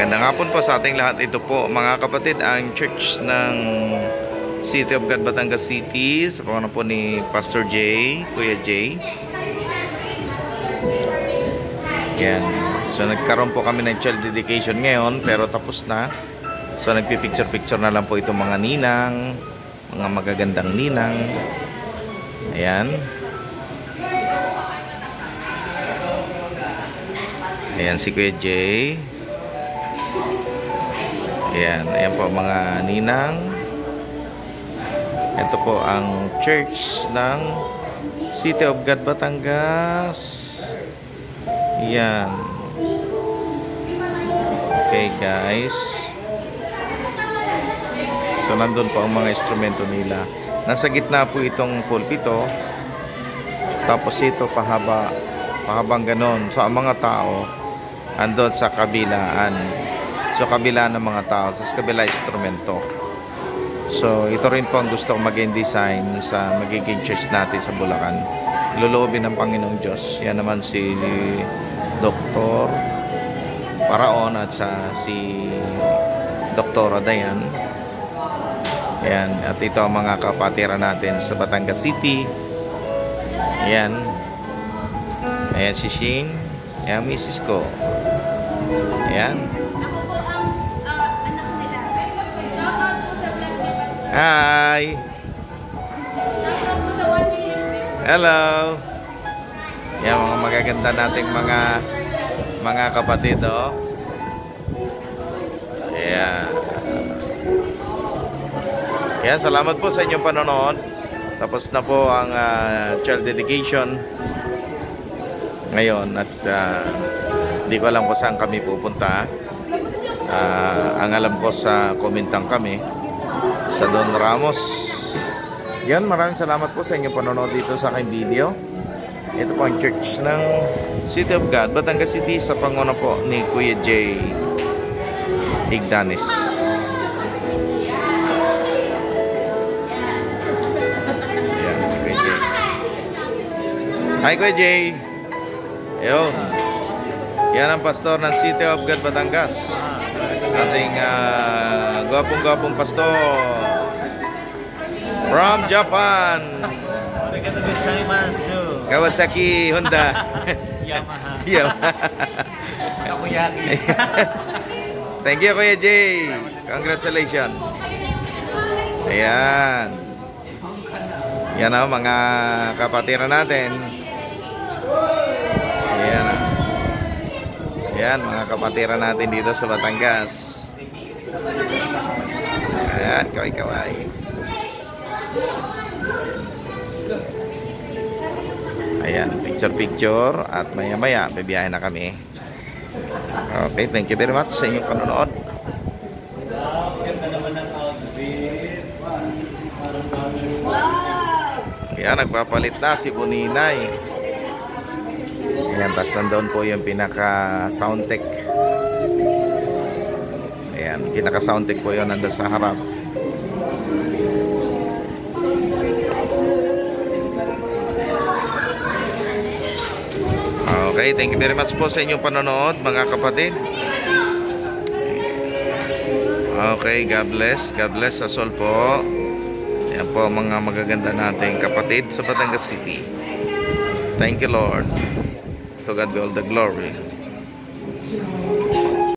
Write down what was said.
Magandang hapon po sa ating lahat. Ito po mga kapatid ang church ng City of God, Batangas City, sa pangalan po ni Pastor J, Kuya J. Yan. So nagkaroon po kami ng child dedication ngayon, pero tapos na. So nagpipicture-picture na lang po itong mga ninang, mga magagandang ninang. Ayan. Ayan si Kuya J. Ayan, ayan po mga ninang. Ito po ang church ng City of God, Batangas. Ayan. Okay guys. So nandun po ang mga instrumento nila. Nasa gitna po itong pulpito. Tapos ito pahabang ganon. So ang mga tao andun sa kabilaan. So kabila ng mga tao, sa kabila instrumento. So ito rin po ang gusto kong maging design sa magiging church natin sa Bulacan. Iloloobin ng Panginoong Diyos. Yan naman si Dr. Paraon at si Dr. Dayan. Ayan. At ito ang mga kapatiran natin sa Batangas City. Ayan. Ayan si Shane. Ayan, Mrs. ko. Ayan. Hi. Hello. Yan mga magaganda nating mga kapatid, oh. Ayan. Yan, salamat po sa inyong panonood. Tapos na po ang child dedication ngayon at hindi ko alam kung saan kami pupunta. Ang alam ko sa Komintang kami sa Don Ramos. Yan, maraming salamat po sa inyong panonood dito sa aking video. Ito po ang church ng City of God, Batangas City, sa panguna po ni Kuya J. Igdanis. Yan, si Kuya J. Hi Kuya J. Ayun. Yan ang pastor ng City of God, Batangas. Ating gwapong-gwapong pastor from Japan. Kawasaki Honda. Yamaha. Takoyaki. Thank you Kuya J. Congratulations. Ayan. Yan ang mga kapatiran natin. Ayan. Ayan, mga kapatiran natin dito sa Batangas. Ayan, kaway-kaway. Ayan, picture-picture. At maya-maya, bibiyahin na kami. Okay, thank you very much sa inyong panonood. Ayan, nagpapalit na si Buninay. Ayan, tapos nandun po yung pinaka-soundtech. Ayan, pinaka-soundtech po yun nandun sa harap. Okay, thank you very much po sa inyong panonood mga kapatid. Okay, God bless. God bless us all po. Ayan po mga magaganda nating kapatid sa Batangas City. Thank you Lord. To God be all the glory.